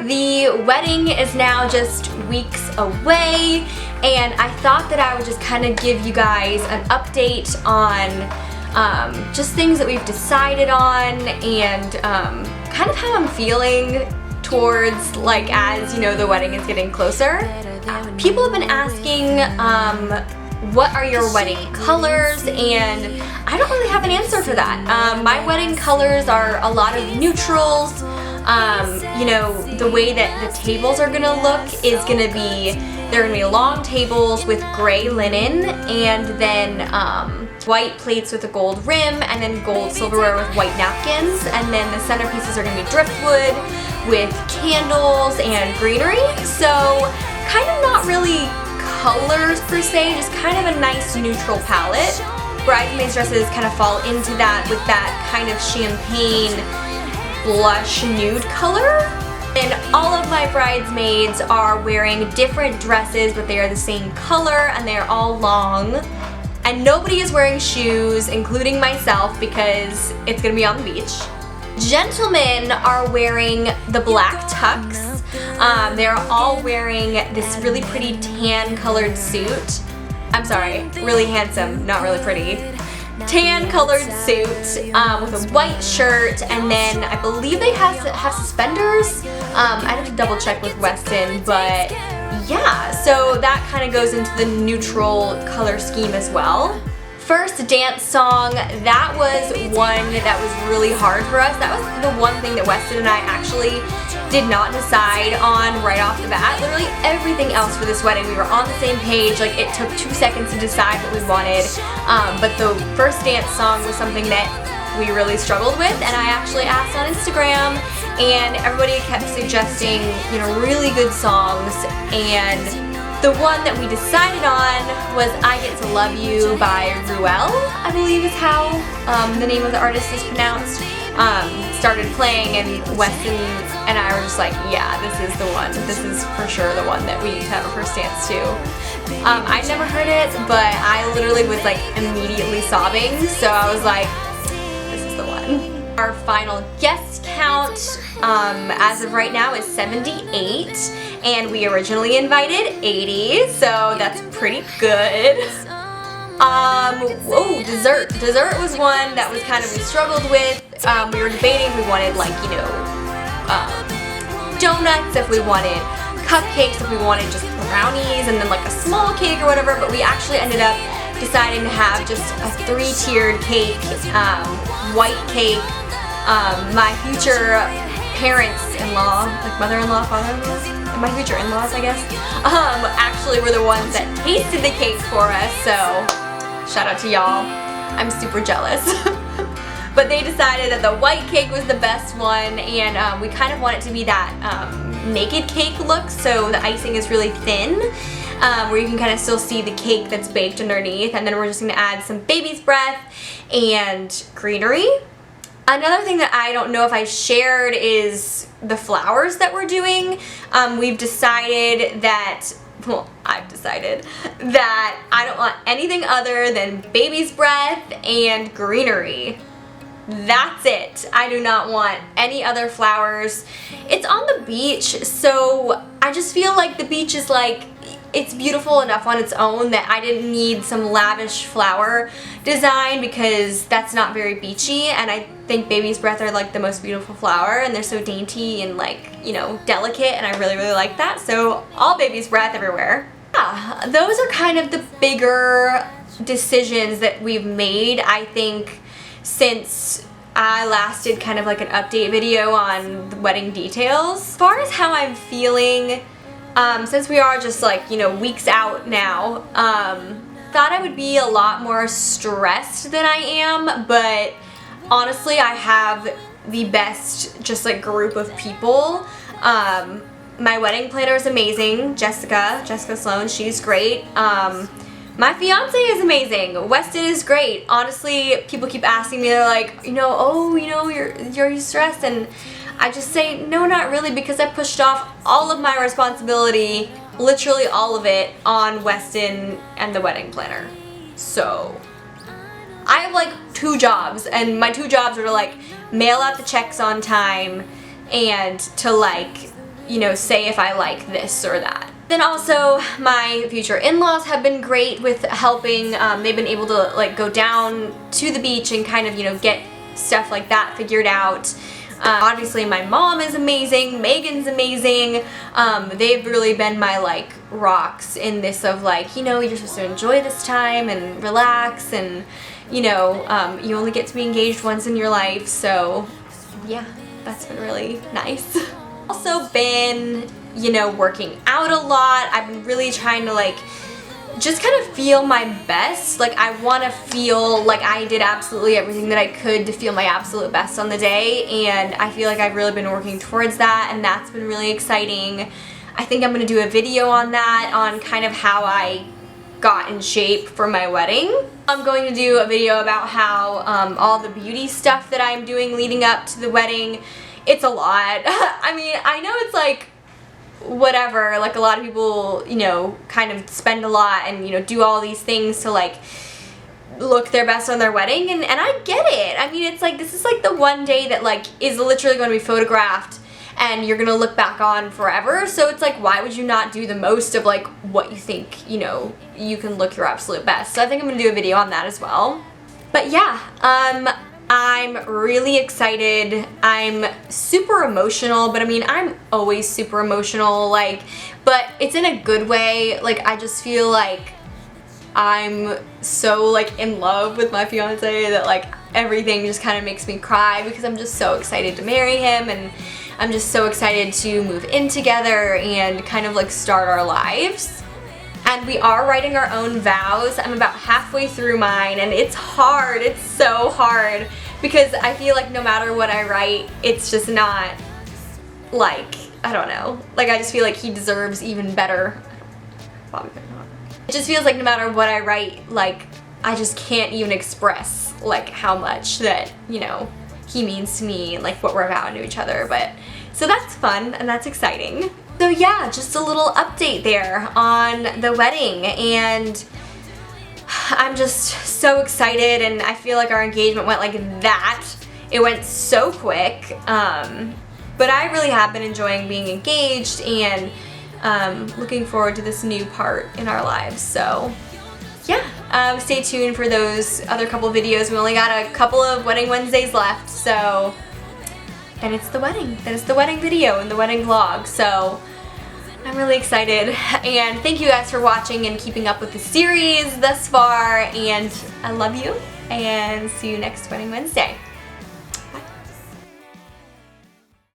The wedding is now just weeks away, and I thought that I would just kind of give you guys an update on just things that we've decided on and kind of how I'm feeling towards, like, as you know, the wedding is getting closer. People have been asking what are your wedding colors, and I don't really have an answer for that. My wedding colors are a lot of neutrals. You know, the way that the tables are gonna look is gonna be, they're gonna be long tables with gray linen, and then white plates with a gold rim, and then gold silverware with white napkins, and then the centerpieces are gonna be driftwood with candles and greenery. So kind of not really colors per se, just kind of a nice neutral palette. Bridesmaids dresses kind of fall into that with that kind of champagne blush nude color. And all of my bridesmaids are wearing different dresses, but they are the same color and they are all long. And nobody is wearing shoes, including myself, because it's gonna be on the beach. Gentlemen are wearing the black tux. They're all wearing this really pretty tan colored suit. I'm sorry, really handsome, not really pretty. Tan colored suit with a white shirt, and then I believe they have suspenders. I'd have to double check with Weston, but yeah, so that kind of goes into the neutral color scheme as well. First dance song, that was one that was really hard for us. That was the one thing that Weston and I actually did not decide on right off the bat. Literally everything else for this wedding, we were on the same page. Like, it took 2 seconds to decide what we wanted. But the first dance song was something that we really struggled with, and I actually asked on Instagram, and everybody kept suggesting, you know, really good songs, and the one that we decided on was I Get to Love You by Ruel, I believe is how the name of the artist is pronounced. Started playing, and Weston and I were just like, yeah, this is the one. This is for sure the one that we need to have a first dance to. I'd never heard it, but I literally was like immediately sobbing, so I was like, this is the one. Our final guest count as of right now is 78, and we originally invited 80, so that's pretty good. Whoa, dessert. Dessert was one that was kind of, we struggled with. We were debating if we wanted, like, you know, donuts, if we wanted cupcakes, if we wanted just brownies, and then like a small cake or whatever, but we actually ended up deciding to have just a 3-tiered cake, white cake. My future parents-in-law, like mother-in-law, father-in-law, my future in-laws, I guess, actually were the ones that tasted the cake for us, so shout out to y'all. I'm super jealous. But they decided that the white cake was the best one, and we kind of want it to be that naked cake look, so the icing is really thin, where you can kind of still see the cake that's baked underneath, and then we're just going to add some baby's breath and greenery. Another thing that I don't know if I shared is the flowers that we're doing. We've decided that, well, I've decided that I don't want anything other than baby's breath and greenery. That's it. I do not want any other flowers. It's on the beach, so I just feel like the beach is like, it's beautiful enough on its own that I didn't need some lavish flower design, because that's not very beachy, and I think baby's breath are like the most beautiful flower, and they're so dainty and, like, you know, delicate, and I really, really like that. So all baby's breath everywhere. Yeah, those are kind of the bigger decisions that we've made, I think, since I last did kind of like an update video on the wedding details. As far as how I'm feeling, since we are just, like, you know, weeks out now, thought I would be a lot more stressed than I am, but honestly I have the best just like group of people. My wedding planner is amazing, Jessica Sloan, she's great. My fiance is amazing. Weston is great. Honestly, people keep asking me, they're like, you know, oh, you know, you're stressed, and I just say, no, not really, because I pushed off all of my responsibility, literally all of it, on Weston and the wedding planner. So I have like 2 jobs, and my 2 jobs are to like mail out the checks on time and to like you know, say if I like this or that. Then also, my future in-laws have been great with helping. They've been able to like go down to the beach and kind of, you know, get stuff like that figured out. Obviously my mom is amazing, Megan's amazing. They've really been my like rocks in this of like, you know, you're supposed to enjoy this time and relax, and you know, you only get to be engaged once in your life, so yeah, that's been really nice. Also been, you know, working out a lot. I've been really trying to like just kind of feel my best. Like I want to feel like I did absolutely everything that I could to feel my absolute best on the day, and I feel like I've really been working towards that, and that's been really exciting. I think I'm going to do a video on that, on kind of how I got in shape for my wedding. I'm going to do a video about how all the beauty stuff that I'm doing leading up to the wedding. It's a lot. I mean, I know it's like whatever, like a lot of people, you know, kind of spend a lot and, you know, do all these things to like look their best on their wedding, and I get it. I mean, it's like, this is like the one day that like is literally going to be photographed and you're gonna look back on forever, so it's like, why would you not do the most of like what you think, you know, you can look your absolute best. So I think I'm gonna do a video on that as well. But yeah, I'm really excited. I'm super emotional, but I mean, I'm always super emotional, like, but it's in a good way. Like, I just feel like I'm so like in love with my fiance that like everything just kind of makes me cry, because I'm just so excited to marry him, and I'm just so excited to move in together and kind of like start our lives. And we are writing our own vows. I'm about halfway through mine, and it's hard. It's so hard, because I feel like no matter what I write, it's just not like, I don't know. Like, I just feel like he deserves even better. Bobby put it on. It just feels like no matter what I write, like, I just can't even express like how much that, you know, he means to me and like what we're vowing to each other. But so that's fun and that's exciting. So yeah, just a little update there on the wedding, and I'm just so excited, and I feel like our engagement went like that. It went so quick, but I really have been enjoying being engaged and looking forward to this new part in our lives. So yeah, stay tuned for those other couple videos. We only got a couple of Wedding Wednesdays left, so then it's the wedding. Then it's the wedding video and the wedding vlog. So I'm really excited, and thank you guys for watching and keeping up with the series thus far, and I love you, and see you next Wedding Wednesday.